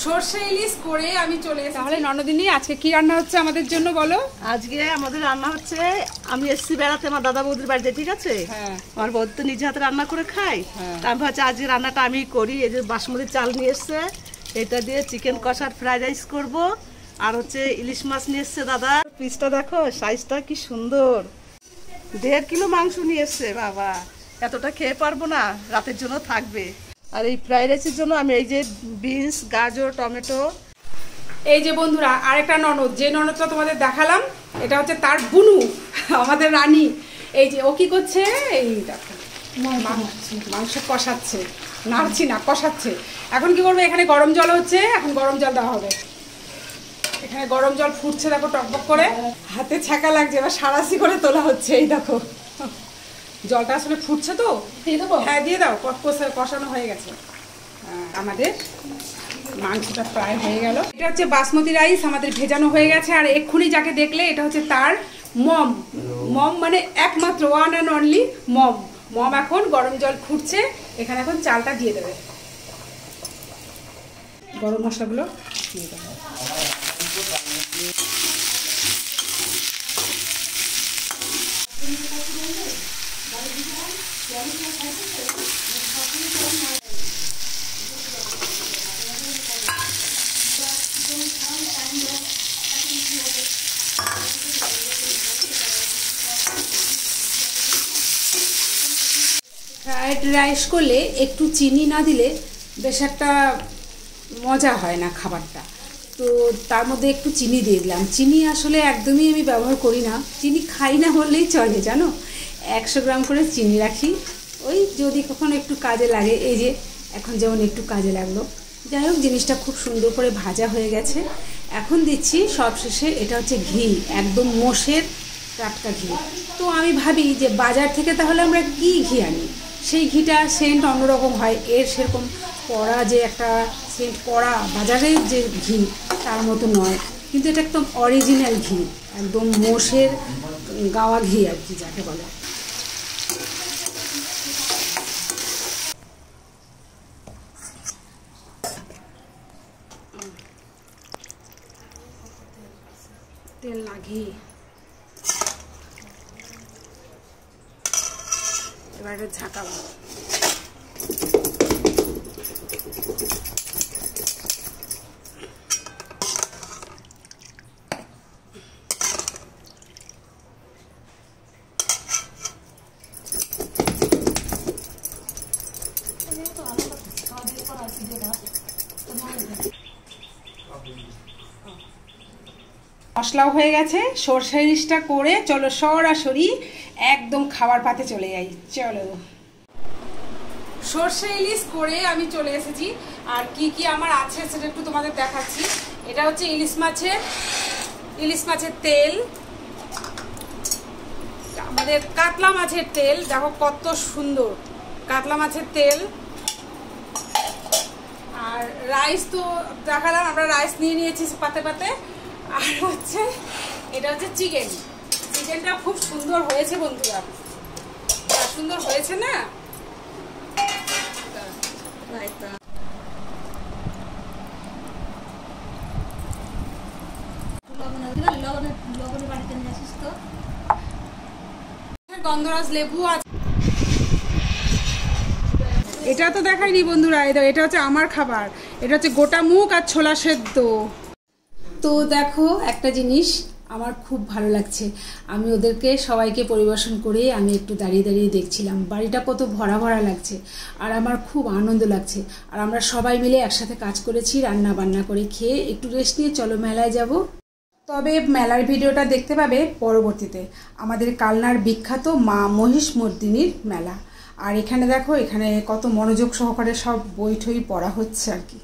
সরষে ইলিশ করে আমি চলে এসেছি। তাহলে ননদিনী আজকে কি রান্না হচ্ছে আমাদের জন্য বলো? আজকে আমাদের রান্না হচ্ছে, আমি এসেছি বেড়াতে আমার দাদা বৌদির বাড়িতে, ঠিক আছে? আমার বৌদি তো নিজে হাতে রান্না করে খাই, তা আমি ভাবছি আজকে রান্নাটা আমি করি। এই যে বাসমতি চাল নিয়ে এসছে, এটা দিয়ে চিকেন কষার ফ্রাইড রাইস করবো। আর হচ্ছে ইলিশ মাছ নিয়ে এসছে দাদা, পিসটা দেখো সাইজটা কি সুন্দর। 1.5 কিলো মাংস নিয়ে এসছে। বাবা, এতটা খেয়ে পারবো না, রাতের জন্য থাকবে। আর এই ফ্রাইড রাইসের জন্য আমি এই যে বিনস, গাজর, টমেটো। এই যে বন্ধুরা আরেকটা ননদ, যে ননদটা তোমাদের দেখালাম এটা হচ্ছে তার বুনু, আমাদের রানী। এই যে ও কি করছে, এই দেখো মাংস কষাচ্ছে, নাড়ছি না কষাচ্ছে। এখন কি করবে, এখানে গরম জল হচ্ছে, এখন গরম জল দেওয়া হবে। এখানে গরম জল ফুটছে, দেখো টকবক করে, হাতে ছ্যাঁকা লাগছে, এবার সারাসি করে তোলা হচ্ছে। এই দেখো জলটা আসলে ফুটছে তো, দিয়ে দেবো? হ্যাঁ দিয়ে দাও, কষানো হয়ে গেছে। আমাদের মাংসটা প্রায় হয়ে গেল। এটা হচ্ছে বাসমতি রাইস, আমাদের ভেজানো হয়ে গেছে। আর এক্ষুনি যাকে দেখলে এটা হচ্ছে তার মম। মম মানে একমাত্র ওয়ান অ্যান্ড অনলি মম। মম এখন গরম জল ফুটছে, এখানে এখন চালটা দিয়ে দেবে। গরম মশলাগুলো দিয়ে দেবে। ফ্রায়েড রাইস করলে একটু চিনি না দিলে বেশ একটা মজা হয় না খাবারটা, তো তার মধ্যে একটু চিনি দিয়ে দিলাম। চিনি আসলে একদমই আমি ব্যবহার করি না, চিনি খাই না বললেই চলে, জানো। 100 গ্রাম করে চিনি রাখি, ওই যদি কখনো একটু কাজে লাগে। এই যে এখন যেমন একটু কাজে লাগলো। যাই হোক, জিনিসটা খুব সুন্দর করে ভাজা হয়ে গেছে। এখন দিচ্ছি সবশেষে, এটা হচ্ছে ঘি, একদম মোষের টাটকা ঘি। তো আমি ভাবি যে বাজার থেকে তাহলে আমরা কি ঘি আনি, সেই ঘিটা সেন্ট অন্যরকম হয়, এর সেরকম কড়া যে একটা সেন্ট কড়া বাজারের যে ঘি তার মতো নয়, কিন্তু এটা একদম অরিজিনাল ঘি, একদম মোষের গাওয়া ঘি আর কি যাকে বলে। তেল না ঘি, এবারে ঝাঁকাবো। মশলাও হয়ে গেছে, সরষে ইলিশটা করে চলো সরাসরি একদম খাবার পাতে চলে যাই। চলো, সরষে ইলিশ করে আমি চলে এসেছি। আর কি কি আমার আছে সেটা একটু তোমাদের দেখাচ্ছি। এটা হচ্ছে ইলিশ মাছের তেল, আমাদের কাতলা মাছের তেল, দেখো কত সুন্দর কাতলা মাছের তেল। আর রাইস তো দেখালাম, আমরা রাইস নিয়ে নিয়েছি পাতে পাতে। আর হচ্ছে এটা হচ্ছে চিকেনটা খুব সুন্দর হয়েছে বন্ধুরা, সুন্দর হয়েছে না? গন্ধরাজ লেবু আছে। এটা তো দেখাইনি বন্ধুরা, এটা হচ্ছে আমার খাবার, এটা হচ্ছে গোটা মুগ আর ছোলা সেদ্ধ। তো দেখো একটা জিনিস আমার খুব ভালো লাগছে, আমি ওদেরকে সবাইকে পরিবেশন করে আমি একটু দাঁড়িয়ে দাঁড়িয়ে দেখছিলাম, বাড়িটা কত ভরা ভরা লাগছে আর আমার খুব আনন্দ লাগছে। আর আমরা সবাই মিলে একসাথে কাজ করেছি, রান্না বান্না করে খেয়ে একটু রেস্ট নিয়ে চলো মেলায় যাব। তবে মেলার ভিডিওটা দেখতে পাবে পরবর্তীতে, আমাদের কালনার বিখ্যাত মা মহিষমর্দিনীর মেলা। আর এখানে দেখো, এখানে কত মনোযোগ সহকারে সব বই ঠই পড়া হচ্ছে আর কি।